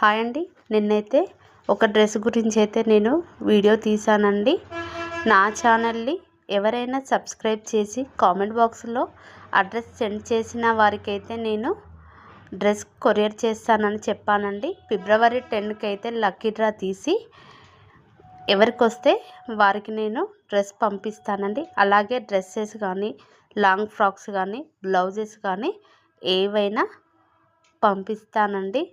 Hi అండి. నిన్నైతే ఒక డ్రెస్ గురించి అయితే నేను వీడియో తీసానండి. నా ఛానల్ని ఎవరైనా సబ్స్క్రైబ్ చేసి కామెంట్ బాక్స్లో అడ్రస్ సెండ్ చేసిన వారికైతే నేను డ్రెస్ కొరియర్ చేస్తానని చెప్పానండి. ఫిబ్రవరి 10కి అయితే లక్కీ డ్రా తీసి ఎవరికి వస్తే వారికి నేను డ్రెస్ పంపిస్తానండి. అలాగే డ్రెస్సెస్ కానీ లాంగ్ ఫ్రాక్స్ కానీ బ్లౌజెస్ కానీ ఏవైనా పంపిస్తానండి.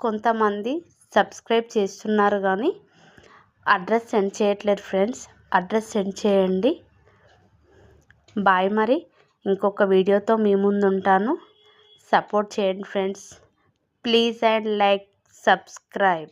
కొంతమంది సబ్స్క్రైబ్ చేస్తున్నారు కానీ అడ్రస్ సెండ్ చేయట్లేదు ఫ్రెండ్స్. అడ్రస్ సెండ్ చేయండి. బాయ్. మరి ఇంకొక వీడియోతో మీ ముందు ఉంటాను. సపోర్ట్ చేయండి friends. Please and like, subscribe.